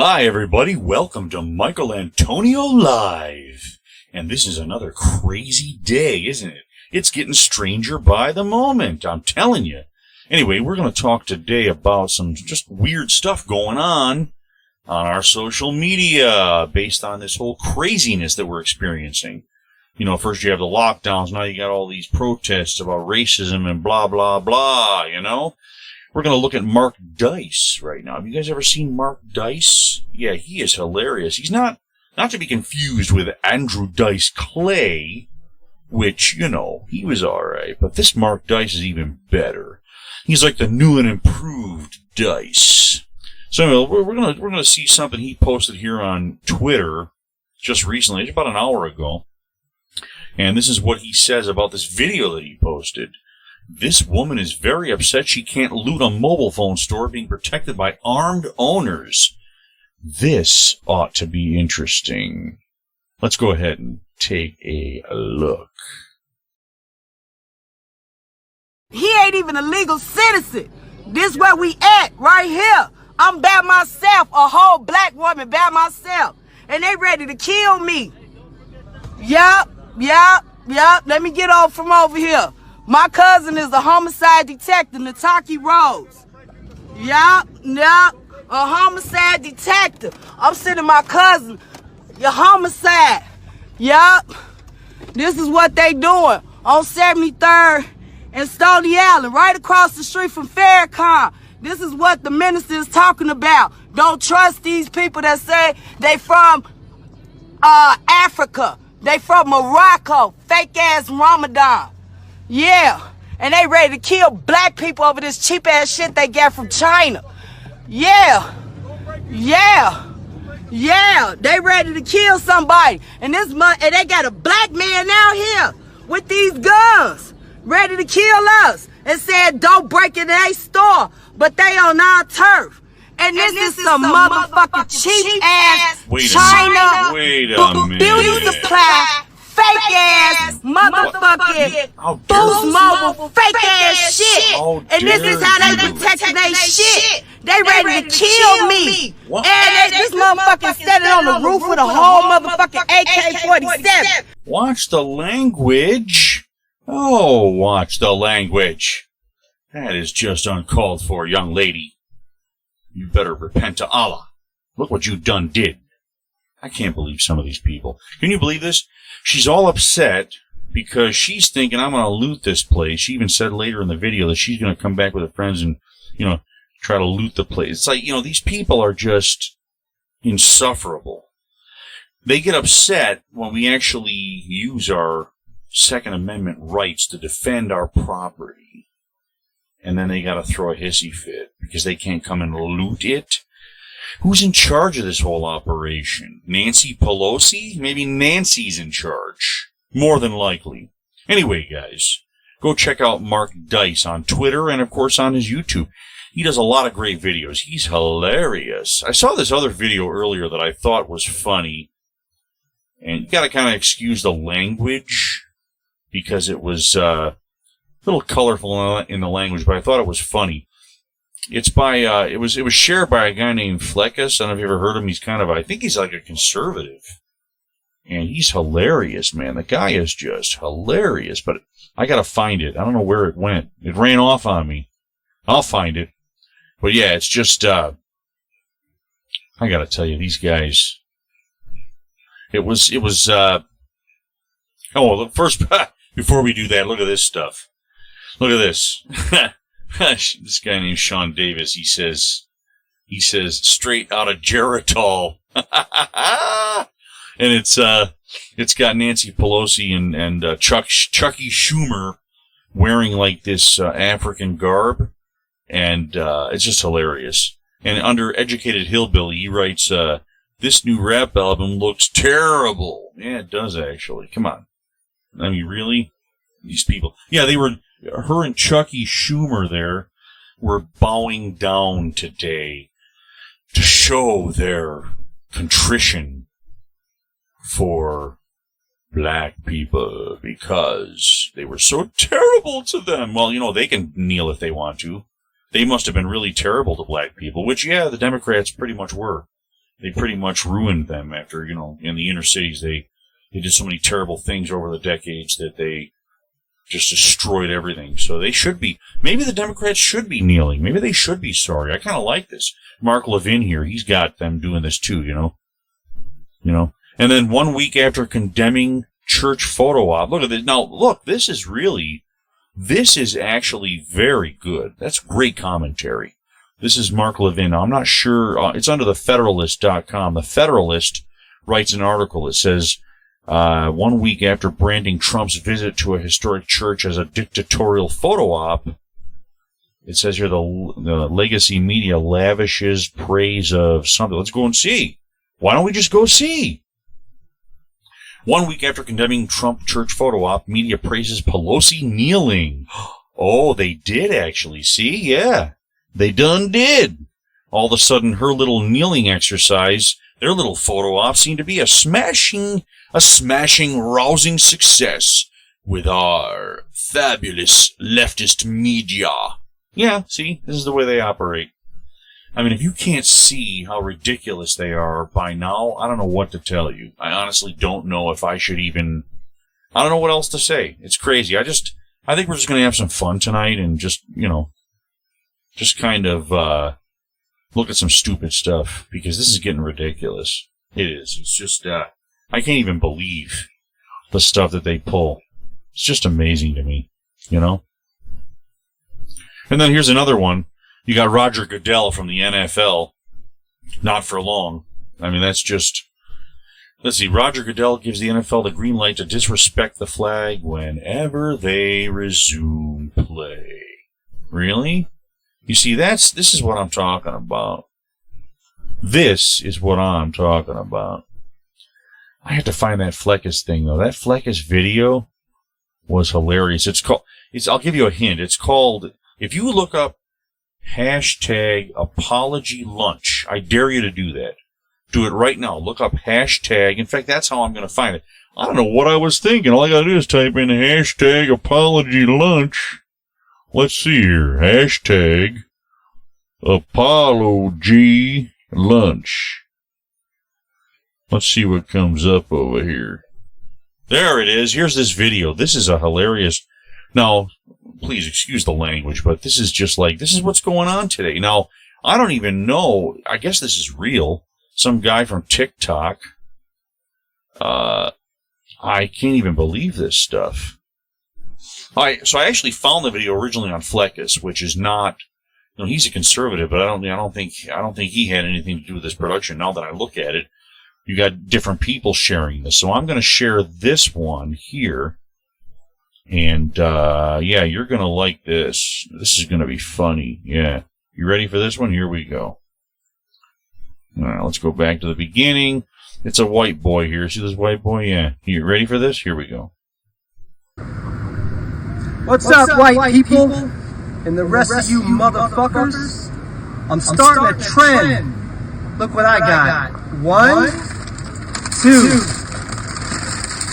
Hi everybody, welcome to Michaelantonio Live. And this is another crazy day, isn't it? It's getting stranger by the moment, I'm telling you. Anyway, we're going to talk today about some just weird stuff going on our social media based on this whole craziness that we're experiencing. You know, first you have the lockdowns, now you got all these protests about racism and blah, blah, blah, you know? We're going to look at Mark Dice right now. Have you guys ever seen Mark Dice? Yeah, he is hilarious. He's not to be confused with Andrew Dice Clay, which, you know, he was alright. But this Mark Dice is even better. He's like the new and improved Dice. So anyway, we're gonna see something he posted here on Twitter just recently, just about an hour ago. And this is what he says about this video that he posted. This woman is very upset she can't loot a mobile phone store being protected by armed owners. This ought to be interesting. Let's go ahead and take a look. He ain't even a legal citizen. This where we at, right here. I'm by myself, a whole black woman by myself. And they ready to kill me. Yup. Let me get off from over here. My cousin is a homicide detective, Nataki Rose. Yup, a homicide detective. I'm sending my cousin, your homicide. Yup. This is what they doing on 73rd and Stony Island, right across the street from Farrakhan. This is what the minister is talking about. Don't trust these people that say they from Africa. They from Morocco. Fake ass Ramadan. Yeah, and they ready to kill black people over this cheap ass shit they get from China. Yeah, they ready to kill somebody. And they got a black man out here with these guns, ready to kill us, and said don't break in their store, but they on our turf. And this is some motherfucking cheap ass China beauty supply. Fake ass motherfucking Boost Mobile fake ass shit. And this is how they protecting their shit. They ready to kill me. And this motherfucker standing on the roof with a whole motherfucking AK-47. Watch the language. Oh, watch the language. That is just uncalled for, young lady. You better repent to Allah. Look what you done did. I can't believe some of these people. Can you believe this? She's all upset because she's thinking, I'm going to loot this place. She even said later in the video that she's going to come back with her friends and, you know, try to loot the place. It's like, you know, these people are just insufferable. They get upset when we actually use our Second Amendment rights to defend our property. And then they got to throw a hissy fit because they can't come and loot it. Who's in charge of this whole operation? Nancy Pelosi? Maybe Nancy's in charge. More than likely. Anyway, guys, go check out Mark Dice on Twitter and, of course, on his YouTube. He does a lot of great videos. He's hilarious. I saw this other video earlier that I thought was funny. And you gotta kind of excuse the language because it was a little colorful in the language, but I thought it was funny. It's by, it was shared by a guy named Fleckus. I don't know if you ever heard of him. He's kind of, I think he's like a conservative. And he's hilarious, man. The guy is just hilarious, but I gotta find it. I don't know where it went. It ran off on me. I'll find it. But yeah, it's just, I gotta tell you, these guys, look, first, before we do that, look at this stuff. Look at this. This guy named Sean Davis, he says straight out of Geritol. And it's got Nancy Pelosi and Chucky Schumer wearing like this African garb, and it's just hilarious. And under Educated Hillbilly, he writes, this new rap album looks terrible. Yeah, it does actually. Come on. I mean, really? These people. Yeah, her and Chucky Schumer there were bowing down today to show their contrition for black people because they were so terrible to them. Well, you know, they can kneel if they want to. They must have been really terrible to black people, which, yeah, the Democrats pretty much were. they pretty much ruined them after, in the inner cities, they did so many terrible things over the decades that they just destroyed everything. So they should be, maybe the Democrats should be kneeling. Maybe they should be sorry. I kind of like this. Mark Levin here, he's got them doing this too, And then 1 week after condemning church photo op, look at this. Now, look, this is actually very good. That's great commentary. This is Mark Levin. Now, I'm not sure. It's under the Federalist.com. The Federalist writes an article that says, 1 week after branding Trump's visit to a historic church as a dictatorial photo op, it says here the legacy media lavishes praise of something. Let's go and see. Why don't we just go see? 1 week after condemning Trump church photo op, media praises Pelosi kneeling. Oh, they did actually. See? Yeah. They done did. All of a sudden, her little kneeling exercise, their little photo op seemed to be a smashing, rousing success with our fabulous leftist media. Yeah, see? This is the way they operate. I mean, if you can't see how ridiculous they are by now, I don't know what to tell you. I honestly don't know if I should even... I don't know what else to say. It's crazy. I think we're just going to have some fun tonight and just kind of look at some stupid stuff, because this is getting ridiculous. It is. It's just, I can't even believe the stuff that they pull. It's just amazing to me, And then here's another one. You got Roger Goodell from the NFL. Not for long. I mean, that's just... Let's see. Roger Goodell gives the NFL the green light to disrespect the flag whenever they resume play. Really? You see, this is what I'm talking about. This is what I'm talking about. I have to find that Fleckis thing, though. That Fleckis video was hilarious. I'll give you a hint. It's called, if you look up #apologylunch, I dare you to do that. Do it right now. Look up hashtag. In fact, that's how I'm going to find it. I don't know what I was thinking. All I got to do is type in #apologylunch. Let's see here. #apologylunch. Let's see what comes up over here. There it is. Here's this video. This is a hilarious... Now, please excuse the language, but this is just like, this is what's going on today. Now, I don't even know. I guess this is real. Some guy from TikTok. I can't even believe this stuff. So I actually found the video originally on Fleckis, which is not, he's a conservative, but I don't think he had anything to do with this production. Now that I look at it, you got different people sharing this. So I'm going to share this one here. And, yeah, you're going to like this. This is going to be funny. Yeah. You ready for this one? Here we go. All right, let's go back to the beginning. It's a white boy here. See this white boy? Yeah. You ready for this? Here we go. What's up, white people? And the rest of you motherfuckers? I'm starting a trend. Look what I got. 1, 2.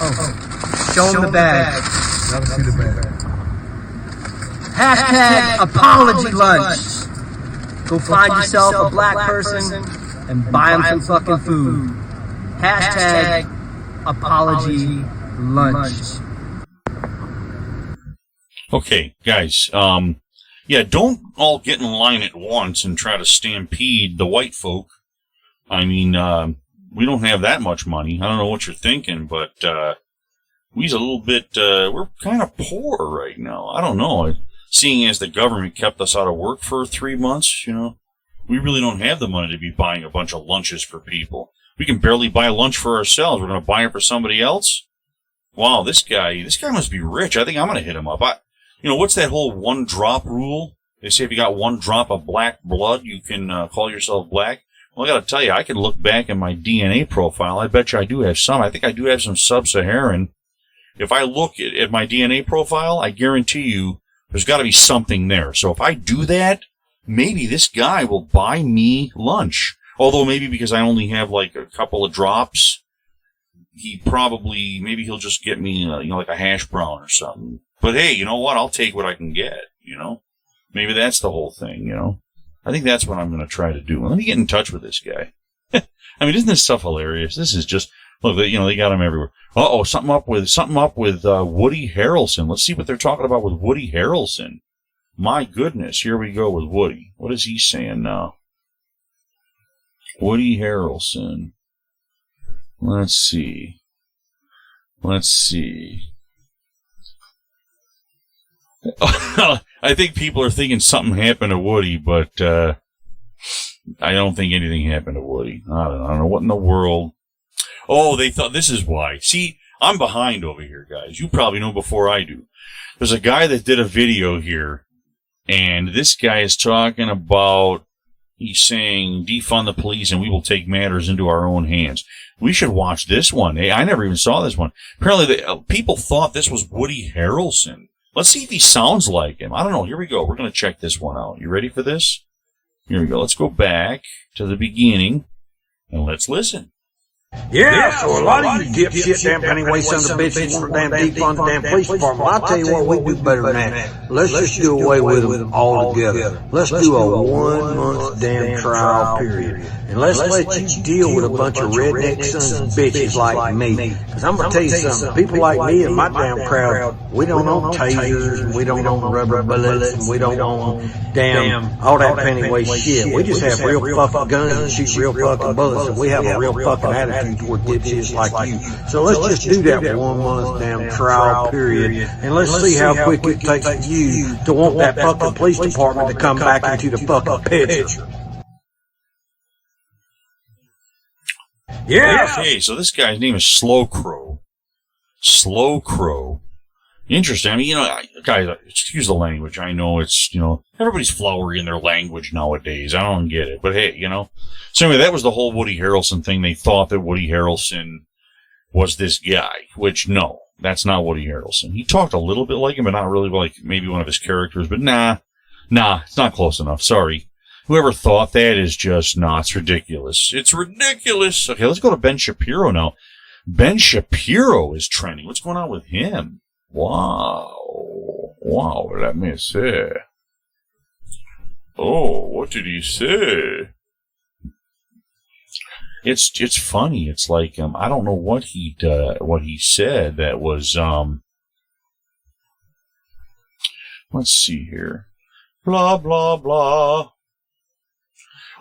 Oh, show them the bag. #apologylunch. Go find yourself a black person and buy them some fucking food. #apologylunch. Okay, guys, yeah, don't all get in line at once and try to stampede the white folk. I mean, we don't have that much money. I don't know what you're thinking, but, we're a little bit, we're kind of poor right now. I don't know. Seeing as the government kept us out of work for 3 months, we really don't have the money to be buying a bunch of lunches for people. We can barely buy lunch for ourselves. We're going to buy it for somebody else? Wow, this guy must be rich. I think I'm going to hit him up. What's that whole 1 drop rule? They say if you got 1 drop of black blood, you can call yourself black. Well, I got to tell you, I could look back at my DNA profile. I bet you I do have some. I think I do have some sub-Saharan. If I look at my DNA profile, I guarantee you there's got to be something there. So if I do that, maybe this guy will buy me lunch. Although maybe because I only have like a couple of drops, maybe he'll just get me, like a hash brown or something. But hey, you know what? I'll take what I can get, Maybe that's the whole thing, I think that's what I'm going to try to do. Let me get in touch with this guy. I mean, isn't this stuff hilarious? This is just, look, they got him everywhere. Uh-oh, something up with Woody Harrelson. Let's see what they're talking about with Woody Harrelson. My goodness, here we go with Woody. What is he saying now? Woody Harrelson. Let's see. I think people are thinking something happened to Woody, but I don't think anything happened to Woody. I don't know what in the world. Oh, they thought this is why. See, I'm behind over here, guys. You probably know before I do. There's a guy that did a video here, and this guy is talking about, he's saying, defund the police and we will take matters into our own hands. We should watch this one. Hey, I never even saw this one. Apparently, people thought this was Woody Harrelson. Let's see if he sounds like him. I don't know. Here we go. We're going to check this one out. You ready for this? Here we go. Let's go back to the beginning, and let's listen. Yeah, so a lot of you dipshit damn Pennywise sons of bitches want to damn defund the damn police department. I'll tell you what, we do better than that. Let's just do away with them altogether. Let's do a 1 month damn trial period. And let's let you deal with a bunch of redneck sons of bitches like me. Because I'm going to tell you something, people like me and my damn crowd, we don't own tasers, and we don't own rubber bullets, and we don't own damn all that Pennywise shit. We just have real fucking guns and shoot real fucking bullets, and we have a real fucking attitude toward dipshits like you. So let's just do that 1 month damn trial period, and let's see how quick it takes for you to want that fucking police department to come back into the fucking picture. Yeah. Okay, so this guy's name is Slow Crow. Slow Crow. Interesting. I mean, guys, excuse the language. I know it's, everybody's flowery in their language nowadays. I don't get it. But hey, So anyway, that was the whole Woody Harrelson thing. They thought that Woody Harrelson was this guy, which no, that's not Woody Harrelson. He talked a little bit like him, but not really like maybe one of his characters. But nah, it's not close enough. Sorry. Whoever thought that is just, it's ridiculous. It's ridiculous. Okay, let's go to Ben Shapiro now. Ben Shapiro is trending. What's going on with him? Wow, let me see. Oh, what did he say? It's funny. It's like, I don't know what he said that was, let's see here. Blah, blah, blah.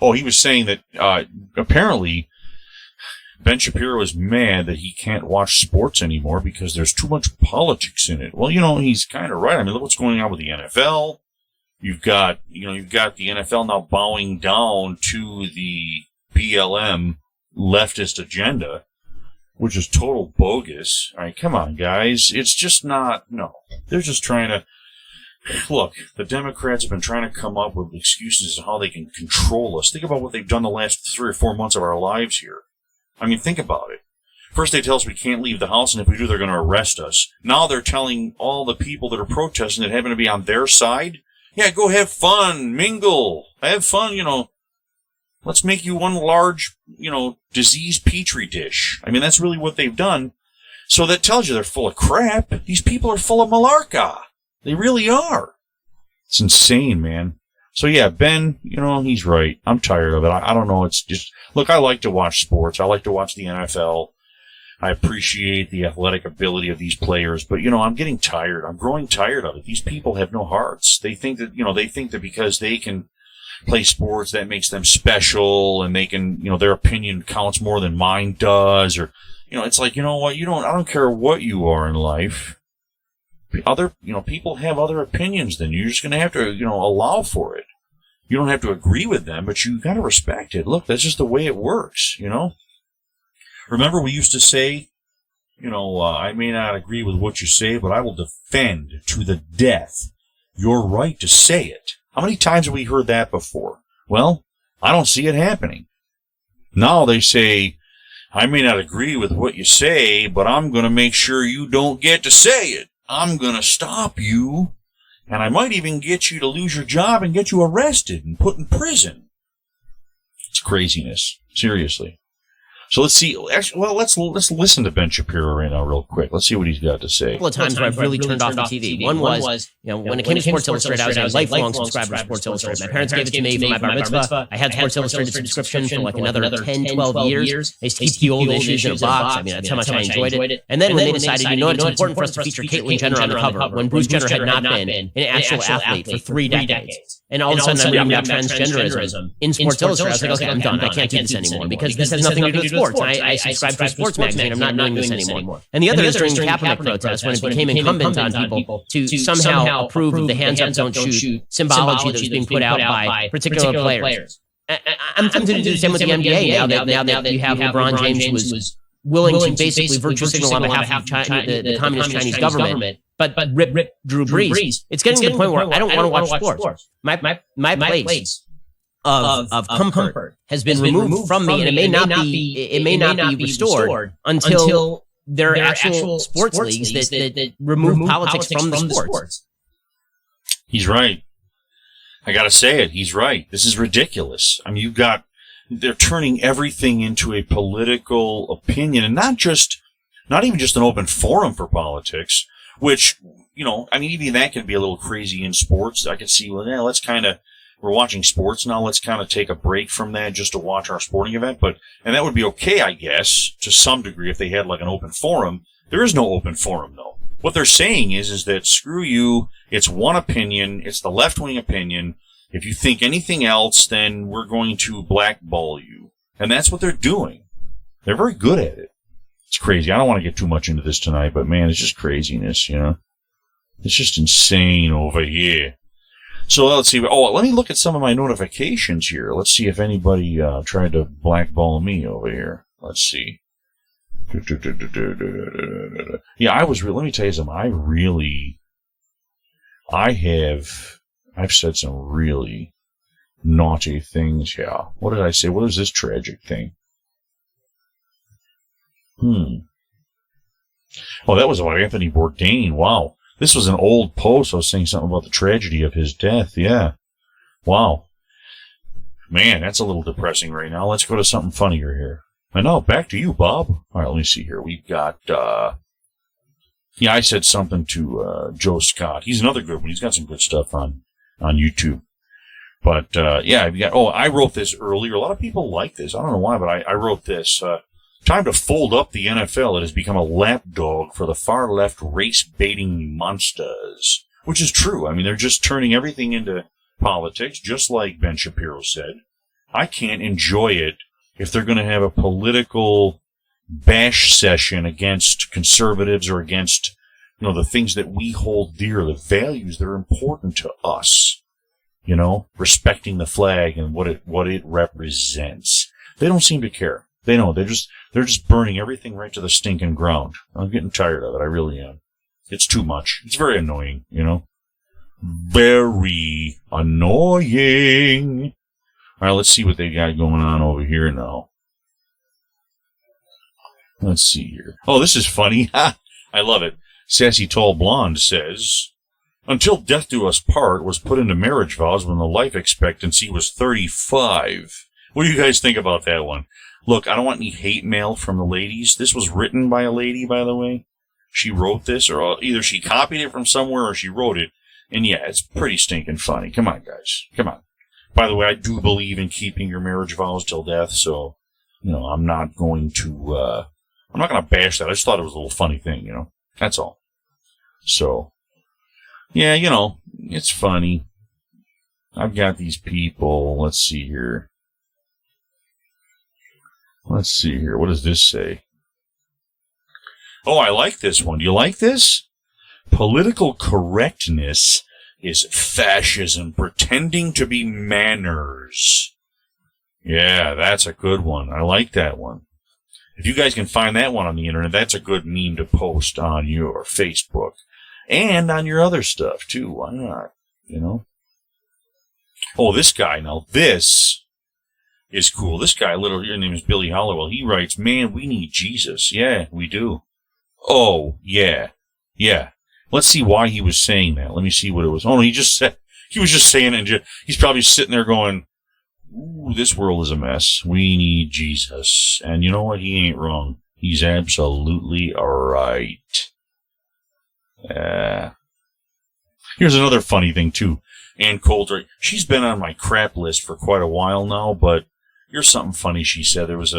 Oh, he was saying that, apparently, Ben Shapiro is mad that he can't watch sports anymore because there's too much politics in it. Well, he's kind of right. I mean, look what's going on with the NFL. You've got the NFL now bowing down to the BLM leftist agenda, which is total bogus. All right, come on, guys. It's just not, no. They're just trying to, look, the Democrats have been trying to come up with excuses as to how they can control us. Think about what they've done the last 3 or 4 months of our lives here. I mean, think about it. First they tell us we can't leave the house, and if we do, they're going to arrest us. Now they're telling all the people that are protesting that happen to be on their side, yeah, go have fun, mingle, have fun, Let's make you one large, diseased petri dish. I mean, that's really what they've done. So that tells you they're full of crap. These people are full of malarkey. They really are. It's insane, man. So yeah, Ben, he's right. I'm tired of it. I don't know. It's just, look, I like to watch sports. I like to watch the NFL. I appreciate the athletic ability of these players, but I'm getting tired. I'm growing tired of it. These people have no hearts. They think that because they can play sports, that makes them special, and they can, their opinion counts more than mine does, or, it's like, what, I don't care what you are in life. Other, people have other opinions than you. You're just going to have to, allow for it. You don't have to agree with them, but you got to respect it. Look, that's just the way it works, Remember we used to say, I may not agree with what you say, but I will defend to the death your right to say it. How many times have we heard that before? Well, I don't see it happening. Now they say, I may not agree with what you say, but I'm going to make sure you don't get to say it. I'm going to stop you, and I might even get you to lose your job and get you arrested and put in prison. It's craziness. Seriously. So let's see. Actually, well, let's listen to Ben Shapiro right now, real quick. Let's see what he's got to say. A couple of times where I've really turned off the TV. One was, when it came to Sports Illustrated, I was a lifelong subscriber to Sports Illustrated. My parents gave it to me for my bar mitzvah. I had Sports Illustrated subscription for like another 10, 12 years. I used to keep the old issues in a box. I mean, that's how much I enjoyed it. And then when they decided, it's important for us to feature Caitlyn Jenner on the cover, when Bruce Jenner had not been an actual athlete for 3 decades. And all of a sudden, I'm reading about transgenderism in Sports Illustrated. I was like, okay, I'm done. I can't do this anymore because this has nothing to do with sports. And I subscribe to a sports magazine. I'm not doing this anymore. And the other is during the Kaepernick protest when it became incumbent on people to somehow approve of the hands up, don't shoot symbology that was being put out by particular players. I'm tempted to do the same with the NBA now that you have LeBron James who was willing to basically virtue signal on behalf of the communist Chinese government, but rip Drew Brees. It's getting to the point where I don't want to watch sports. My place of comfort has been removed from me, and it may not be restored until there are actual sports leagues that remove politics from the sports. He's right. I gotta say it. He's right. This is ridiculous. I mean, they're turning everything into a political opinion, and not even just an open forum for politics, which, I mean, even that can be a little crazy in sports. I can see, we're watching sports now, let's kind of take a break from that just to watch our sporting event, and that would be okay, I guess, to some degree if they had like an open forum. There is no open forum, though. What they're saying is that screw you, it's one opinion, it's the left-wing opinion. If you think anything else, then we're going to blackball you. And that's what they're doing. They're very good at it. It's crazy. I don't want to get too much into this tonight, but man, it's just craziness, It's just insane over here. So let's see. Oh, let me look at some of my notifications here. Let's see if anybody tried to blackball me over here. Let's see. Yeah, let me tell you something. I've said some really naughty things here. What did I say? What is this tragic thing? Oh, that was about Anthony Bourdain. Wow. This was an old post. I was saying something about the tragedy of his death. Yeah. Wow. Man, that's a little depressing right now. Let's go to something funnier here. I know. Back to you, Bob. All right, let me see here. We've got, I said something to Joe Scott. He's another good one. He's got some good stuff on YouTube. But, I wrote this earlier. A lot of people like this. I don't know why, but I wrote this. Time to fold up the NFL. It has become a lapdog for the far-left race-baiting monsters. Which is true. I mean, they're just turning everything into politics, just like Ben Shapiro said. I can't enjoy it if they're going to have a political bash session against conservatives or against, the things that we hold dear, the values that are important to us. Respecting the flag and what it represents. They don't seem to care. They know. They're just burning everything right to the stinking ground. I'm getting tired of it. I really am. It's too much. It's very annoying, Very annoying. All right, let's see what they got going on over here now. Let's see here. Oh, this is funny. I love it. Sassy Tall Blonde says, until death do us part was put into marriage vows when the life expectancy was 35. What do you guys think about that one? Look, I don't want any hate mail from the ladies. This was written by a lady, by the way. She wrote this, or either she copied it from somewhere or she wrote it. And yeah, it's pretty stinking funny. Come on, guys. Come on. By the way, I do believe in keeping your marriage vows till death, so, I'm not going to bash that. I just thought it was a little funny thing, That's all. So, yeah, it's funny. I've got these people. Let's see here. What does this say? Oh, I like this one. Do you like this? Political correctness is fascism pretending to be manners. Yeah, that's a good one. I like that one. If you guys can find that one on the internet, that's a good meme to post on your Facebook. And on your other stuff, too. Why not? Oh, this guy. Now, this is cool. This guy, your name is Billy Hollowell. He writes, man, we need Jesus. Yeah, we do. Oh, yeah. Yeah. Let's see why he was saying that. Let me see what it was. Oh, no, he was just saying it. And he's probably sitting there going, Ooh, this world is a mess. We need Jesus. And you know what? He ain't wrong. He's absolutely right. Here's another funny thing, too. Ann Coulter, she's been on my crap list for quite a while now, but here's something funny she said. There was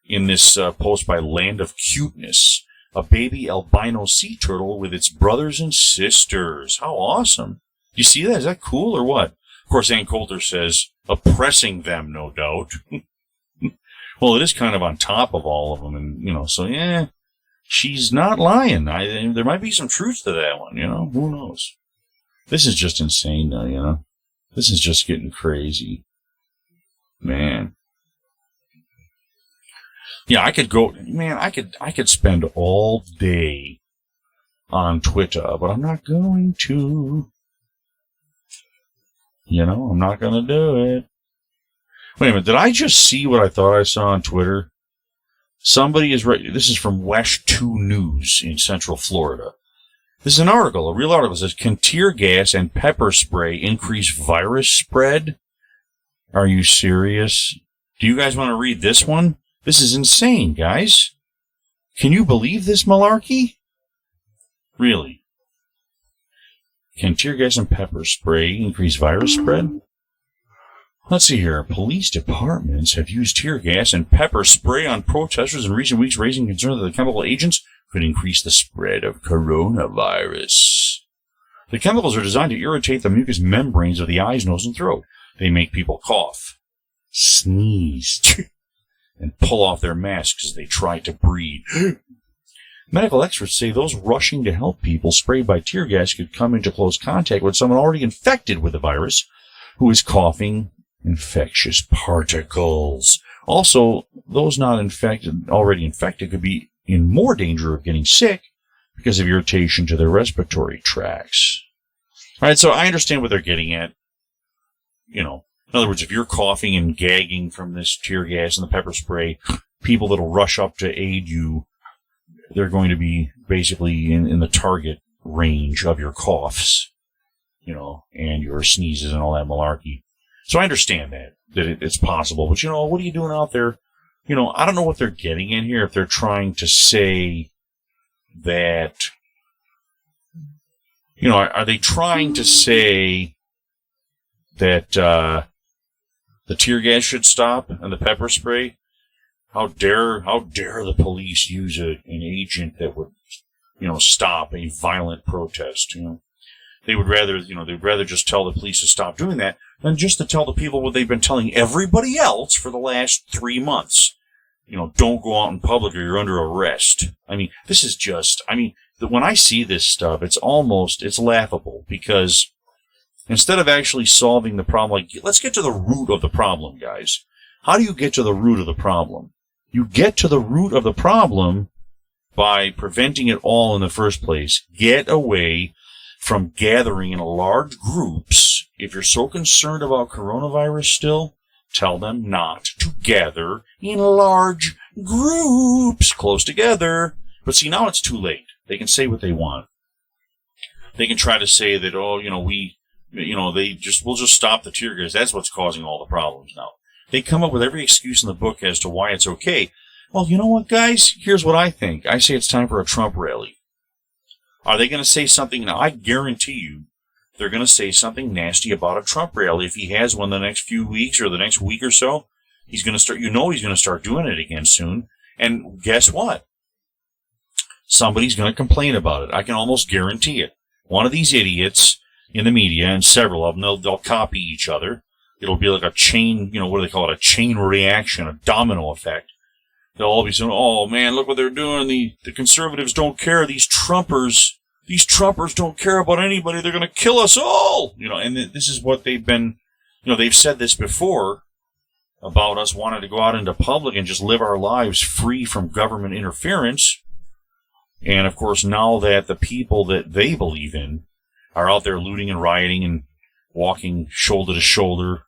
in this post by Land of Cuteness, a baby albino sea turtle with its brothers and sisters. How awesome. You see that? Is that cool or what? Of course, Ann Coulter says, oppressing them, no doubt. Well, it is kind of on top of all of them, and, so, yeah, she's not lying. There might be some truth to that one, who knows? This is just insane, though, This is just getting crazy. Man. Yeah, I could spend all day on Twitter, but I'm not going to. I'm not going to do it. Wait a minute, did I just see what I thought I saw on Twitter? Somebody is right. This is from Wesh 2 News in Central Florida. This is an article, a real article. It says, can tear gas and pepper spray increase virus spread? Are you serious? Do you guys want to read this one? This is insane, guys. Can you believe this malarkey? Really? Can tear gas and pepper spray increase virus spread? Let's see here. Police departments have used tear gas and pepper spray on protesters in recent weeks, raising concern that the chemical agents could increase the spread of coronavirus. The chemicals are designed to irritate the mucous membranes of the eyes, nose, and throat. They make people cough, sneeze, and pull off their masks as they try to breathe. Medical experts say those rushing to help people sprayed by tear gas could come into close contact with someone already infected with the virus who is coughing infectious particles. Also, those not already infected could be in more danger of getting sick because of irritation to their respiratory tracts. All right, so I understand what they're getting at. In other words, if you're coughing and gagging from this tear gas and the pepper spray, people that'll rush up to aid you, they're going to be basically in the target range of your coughs, and your sneezes and all that malarkey. So I understand that it's possible. But, what are you doing out there? I don't know what they're getting in here. If they're trying to say that, are they trying to say that the tear gas should stop and the pepper spray? How dare the police use an agent that would, stop a violent protest? They would rather just tell the police to stop doing that than just to tell the people what they've been telling everybody else for the last 3 months. Don't go out in public or you're under arrest. This is just, when I see this stuff, it's laughable because instead of actually solving the problem, let's get to the root of the problem, guys. How do you get to the root of the problem? You get to the root of the problem by preventing it all in the first place. Get away from gathering in large groups. If you're so concerned about coronavirus still, tell them not to gather in large groups close together. But see, now it's too late. They can say what they want. They can try to say that, we'll just stop the tear gas. That's what's causing all the problems now. They come up with every excuse in the book as to why it's okay. Well, you know what, guys? Here's what I think. I say it's time for a Trump rally. Are they going to say something? Now, I guarantee you they're going to say something nasty about a Trump rally. If he has one the next few weeks or the next week or so, he's going to start, he's going to start doing it again soon. And guess what? Somebody's going to complain about it. I can almost guarantee it. One of these idiots in the media, and several of them, they'll copy each other. It'll be like a chain, what do they call it? A chain reaction, a domino effect. They'll all be saying, oh man, look what they're doing. The conservatives don't care. These Trumpers don't care about anybody. They're going to kill us all. And this is what they've been, they've said this before about us wanting to go out into public and just live our lives free from government interference. And of course, now that the people that they believe in are out there looting and rioting and walking shoulder to shoulder,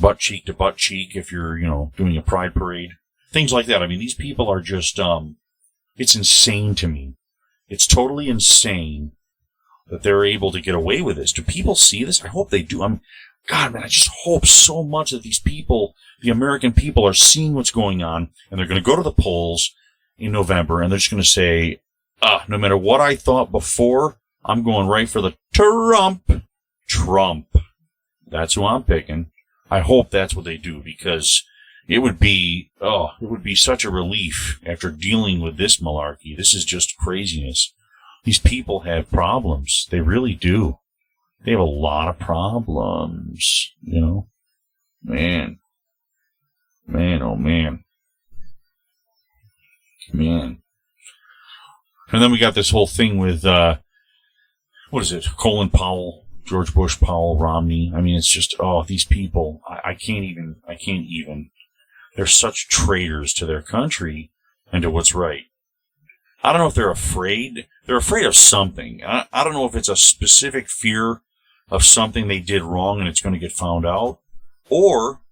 butt cheek to butt cheek if you're, doing a pride parade. Things like that. These people are just, it's insane to me. It's totally insane that they're able to get away with this. Do people see this? I hope they do. God, man, I just hope so much that these people, the American people, are seeing what's going on, and they're going to go to the polls in November, and they're just going to say, no matter what I thought before, I'm going right for the Trump. That's who I'm picking. I hope that's what they do, because it would be such a relief after dealing with this malarkey. This is just craziness. These people have problems. They really do. They have a lot of problems, you know. Man, oh man. Man. And then we got this whole thing with, what is it? Colin Powell, George Bush, Powell, Romney. I mean, it's just, these people, I can't even. They're such traitors to their country and to what's right. I don't know if they're afraid. They're afraid of something. I don't know if it's a specific fear of something they did wrong and it's going to get found out, or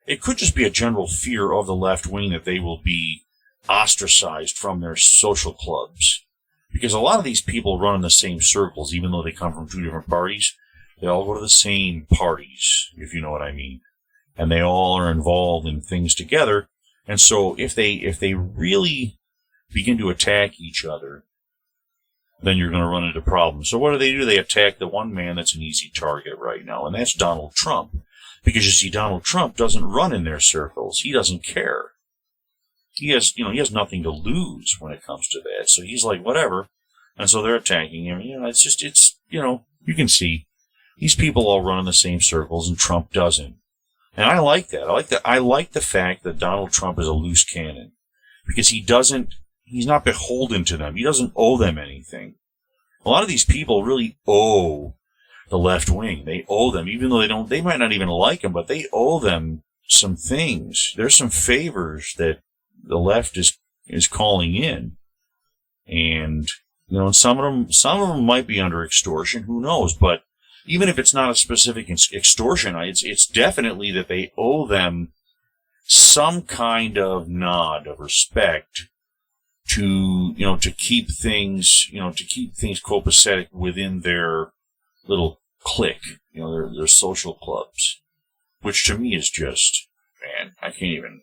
it could just be a general fear of the left wing that they will be ostracized from their social clubs. Because a lot of these people run in the same circles, even though they come from two different parties. They all go to the same parties, if you know what I mean. And they all are involved in things together. And so if they really begin to attack each other, then you're going to run into problems. So what do? They attack the one man that's an easy target right now, and that's Donald Trump. Because you see, Donald Trump doesn't run in their circles. He doesn't care. He has nothing to lose when it comes to that. So he's like, whatever. And so they're attacking him. You can see these people all run in the same circles, and Trump doesn't. And I like that. I like the fact that Donald Trump is a loose cannon, because he's not beholden to them. He doesn't owe them anything. A lot of these people really owe the left wing. They owe them, even though they might not even like them, but they owe them some things. There's some favors that the left is calling in. And, some of them might be under extortion. Who knows? But even if it's not a specific extortion, it's definitely that they owe them some kind of nod of respect to keep things copacetic within their little clique, their social clubs, which to me is just, man, I can't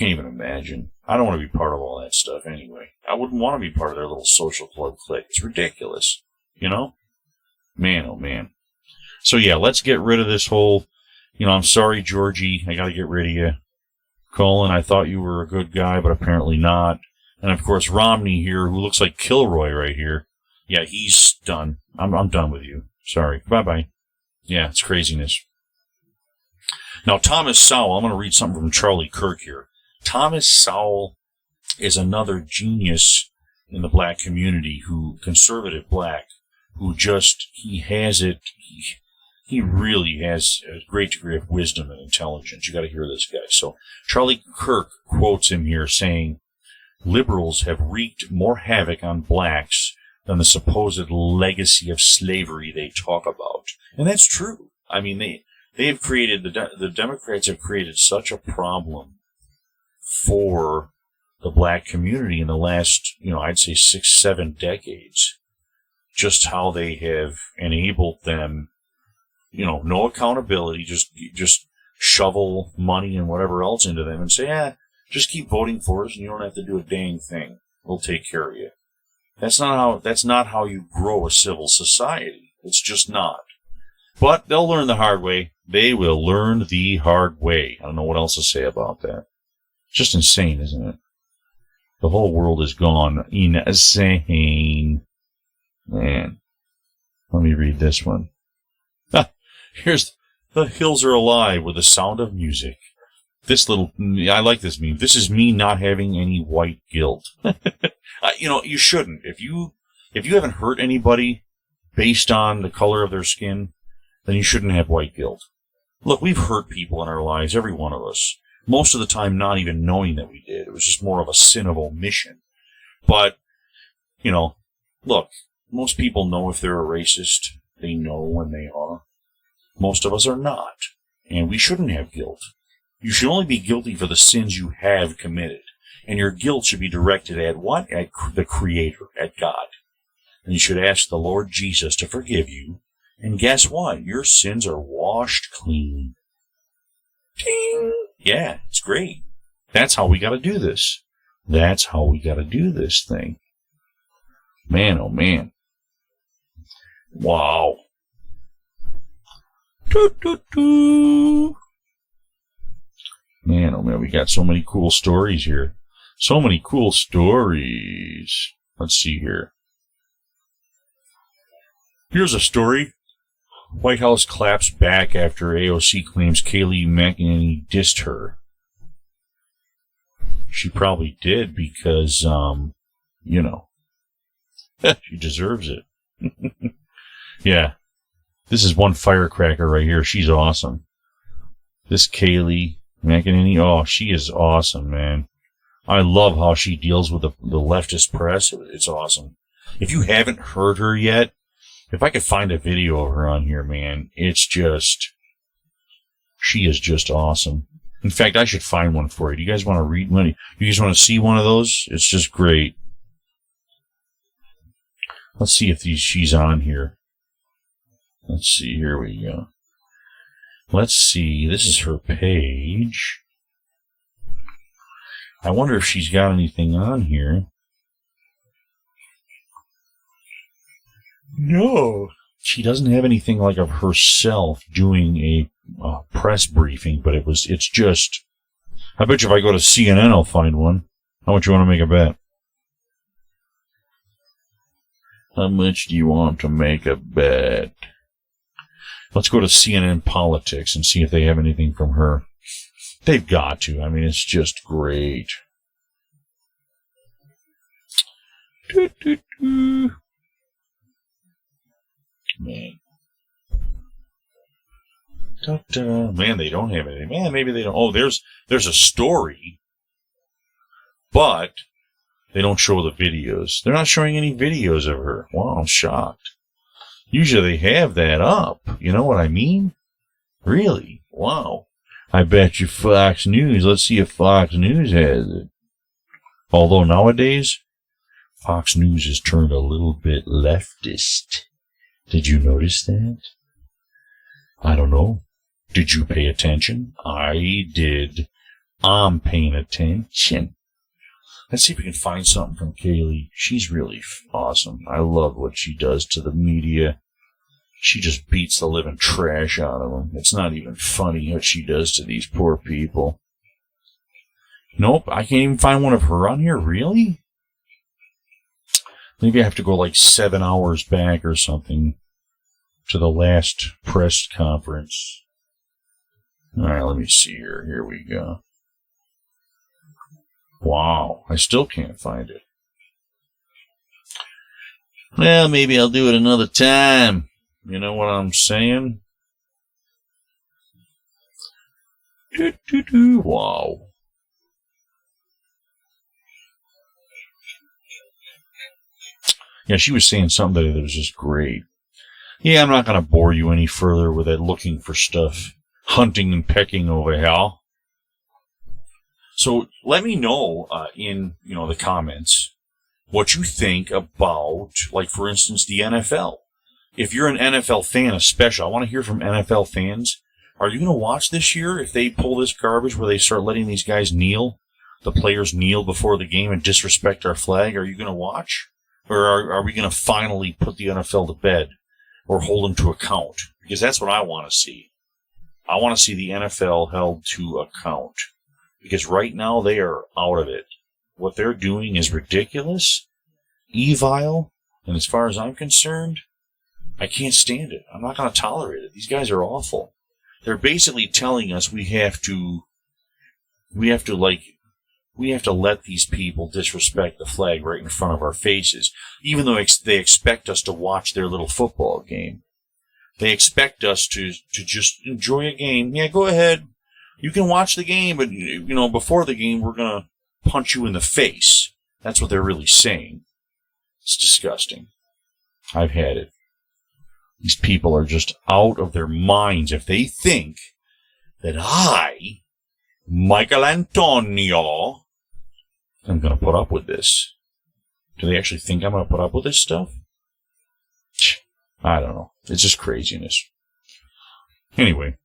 even imagine. I don't want to be part of all that stuff anyway. I wouldn't want to be part of their little social club clique. It's ridiculous, Man, oh man. So yeah, let's get rid of this whole, I'm sorry, Georgie, I gotta get rid of you. Colin, I thought you were a good guy, but apparently not. And of course, Romney here, who looks like Kilroy right here. Yeah, he's done. I'm done with you. Sorry. Bye-bye. Yeah, it's craziness. Now, Thomas Sowell, I'm going to read something from Charlie Kirk here. Thomas Sowell is another genius in the black community, conservative black, he really has a great degree of wisdom and intelligence. You got to hear this guy. So Charlie Kirk quotes him here saying, liberals have wreaked more havoc on blacks than the supposed legacy of slavery they talk about. And that's true. I mean, they have created, the Democrats have created such a problem for the black community in the last, I'd say 6-7 decades. Just how they have enabled them, no accountability, just shovel money and whatever else into them and say, just keep voting for us and you don't have to do a dang thing. We'll take care of you. That's not how you grow a civil society. It's just not. But they'll learn the hard way. They will learn the hard way. I don't know what else to say about that. It's just insane, isn't it? The whole world is gone insane. Man. Let me read this one. Here's the hills are alive with the sound of music. I like this meme. This is me not having any white guilt. You shouldn't. If you haven't hurt anybody based on the color of their skin, then you shouldn't have white guilt. Look, we've hurt people in our lives, every one of us. Most of the time not even knowing that we did. It was just more of a sin of omission. But, look, most people know if they're a racist. They know when they are. Most of us are not. And we shouldn't have guilt. You should only be guilty for the sins you have committed. And your guilt should be directed at what? At the Creator, at God. And you should ask the Lord Jesus to forgive you And guess what? Your sins are washed clean. Ding! Yeah, it's great. That's how we got to do this. That's how we got to do this thing. Man, oh man. Wow. Toot, toot, toot. Man, oh man, we got so many cool stories here. So many cool stories. Let's see here. Here's a story. White House claps back after AOC claims Kayleigh McEnany dissed her. She probably did because, you know, she deserves it. Yeah. This is one firecracker right here. She's awesome. This Kayleigh McEnany, oh, she is awesome, man. I love how she deals with the leftist press. It's awesome. If you haven't heard her yet, if I could find a video of her on here, man, it's just, she is just awesome. In fact, I should find one for you. Do you guys want to read one? You guys want to see one of those? It's just great. Let's see if she's on here. Let's see. Here we go. Let's see. This is her page. I wonder if she's got anything on here. No. She doesn't have anything like of herself doing a press briefing, but it's just, I bet you if I go to CNN, I'll find one. How much you want to make a bet? How much do you want to make a bet? Let's go to CNN Politics and see if they have anything from her. They've got to. I mean, it's just great. Man. Man, they don't have anything. Man, maybe they don't. Oh, there's a story, but they don't show the videos. They're not showing any videos of her. Wow, I'm shocked. Usually they have that up. You know what I mean? Really? Wow. I bet you Fox News. Let's see if Fox News has it. Although nowadays, Fox News has turned a little bit leftist. Did you notice that? I don't know. Did you pay attention? I did. I'm paying attention. Let's see if we can find something from Kayleigh. She's really awesome. I love what she does to the media. She just beats the living trash out of them. It's not even funny what she does to these poor people. Nope, I can't even find one of her on here. Really? Maybe I have to go like 7 hours back or something to the last press conference. All right, let me see here. Here we go. Wow, I still can't find it. Well, maybe I'll do it another time. You know what I'm saying? Wow. Yeah, she was saying something that was just great. Yeah, I'm not going to bore you any further with that looking for stuff, hunting and pecking over here. So let me know in the comments what you think about, like, for instance, the NFL. If you're an NFL fan especially, I want to hear from NFL fans. Are you going to watch this year if they pull this garbage where they start letting these guys kneel, the players kneel before the game and disrespect our flag? Are you going to watch? Or are we going to finally put the NFL to bed or hold them to account? Because that's what I want to see. I want to see the NFL held to account. Because right now they are out of it. What they're doing is ridiculous, evil, and as far as I'm concerned, I can't stand it. I'm not going to tolerate it. These guys are awful. They're basically telling us we have to let these people disrespect the flag right in front of our faces, even though they expect us to watch their little football game. They expect us to just enjoy a game. Yeah, go ahead. You can watch the game, but, before the game, we're going to punch you in the face. That's what they're really saying. It's disgusting. I've had it. These people are just out of their minds if they think that I, Michaelantonio, am going to put up with this. Do they actually think I'm going to put up with this stuff? I don't know. It's just craziness. Anyway,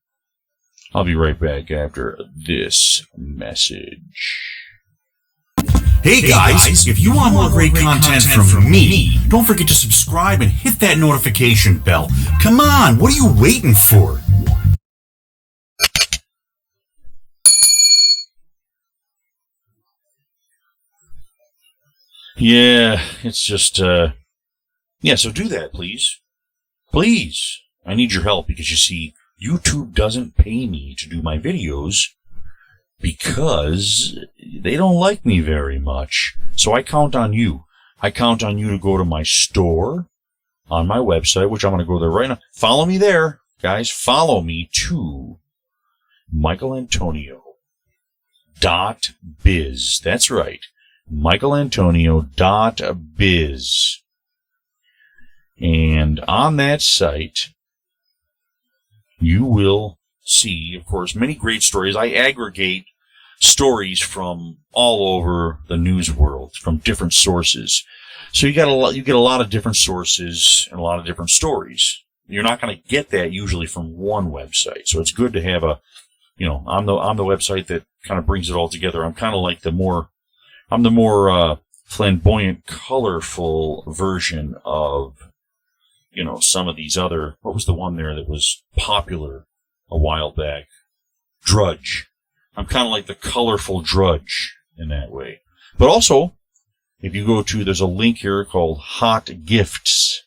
I'll be right back after this message. Hey guys, if you want more great content from me, don't forget to subscribe and hit that notification bell. Come on, what are you waiting for? Yeah, it's just, yeah, so do that, please. Please. I need your help because, you see, YouTube doesn't pay me to do my videos because they don't like me very much. So I count on you. I count on you to go to my store on my website, which I'm going to go there right now. Follow me there, guys. Follow me to Michaelantonio.biz. That's right. Michaelantonio.biz. And on that site, you will see, of course, many great stories. I aggregate stories from all over the news world, from different sources. So you get a lot of different sources and a lot of different stories. You're not going to get that usually from one website. So it's good to have I'm the website that kind of brings it all together. I'm kind of like the more flamboyant, colorful version of, some of these other, what was the one there that was popular a while back? Drudge. I'm kind of like the colorful Drudge in that way. But also, if you go to, there's a link here called Hot Gifts.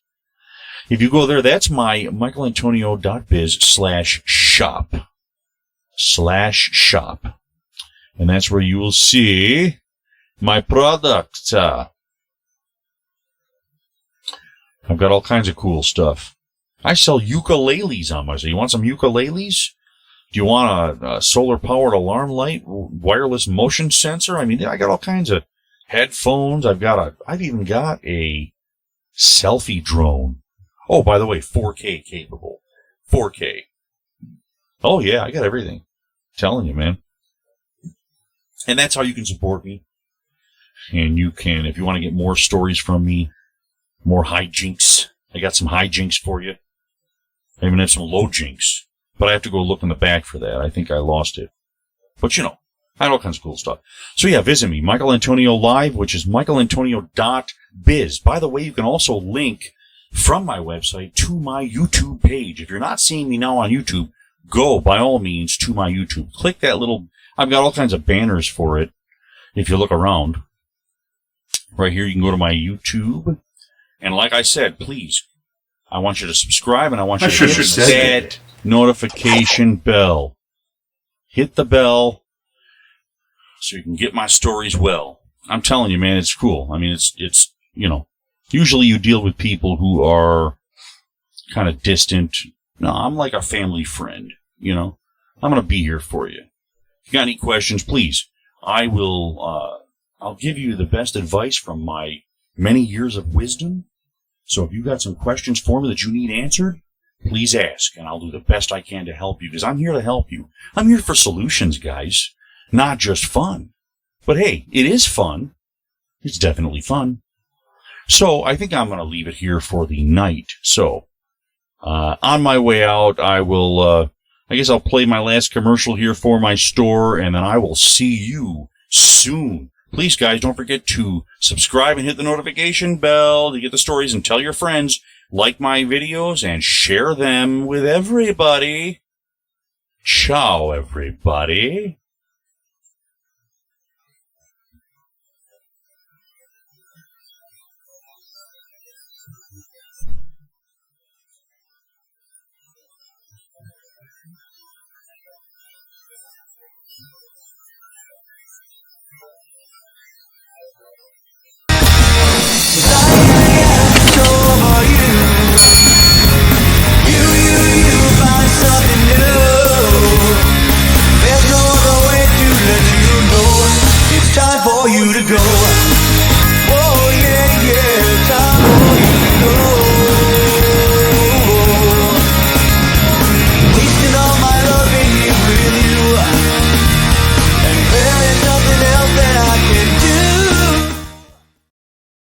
If you go there, that's my michaelantonio.biz/shop. And that's where you will see my product. I've got all kinds of cool stuff. I sell ukuleles on my site. You want some ukuleles? Do you want a solar-powered alarm light, wireless motion sensor? I mean, I got all kinds of headphones. I've even got a selfie drone. Oh, by the way, 4K capable. 4K. Oh, yeah, I got everything. I'm telling you, man. And that's how you can support me. And you can, if you want to get more stories from me, more hijinks. I got some hijinks for you. I even have some low jinks. But I have to go look in the back for that. I think I lost it. But I had all kinds of cool stuff. So yeah, visit me. Michaelantonio Live, which is michaelantonio.biz. By the way, you can also link from my website to my YouTube page. If you're not seeing me now on YouTube, go, by all means, to my YouTube. Click that little... I've got all kinds of banners for it. If you look around. Right here, you can go to my YouTube. And like I said, please, I want you to subscribe and I want you to hit that notification bell. Hit the bell so you can get my stories well. I'm telling you, man, it's cool. I mean, it's usually you deal with people who are kind of distant. No, I'm like a family friend, I'm going to be here for you. If you got any questions, please, I'll give you the best advice from my many years of wisdom. So if you got some questions for me that you need answered, please ask, and I'll do the best I can to help you, because I'm here to help you. I'm here for solutions, guys, not just fun. But hey, it is fun. It's definitely fun. So I think I'm going to leave it here for the night. So on my way out, I will, I guess I'll play my last commercial here for my store, and then I will see you soon. Please, guys, don't forget to subscribe and hit the notification bell to get the stories, and tell your friends, like my videos, and share them with everybody. Ciao, everybody.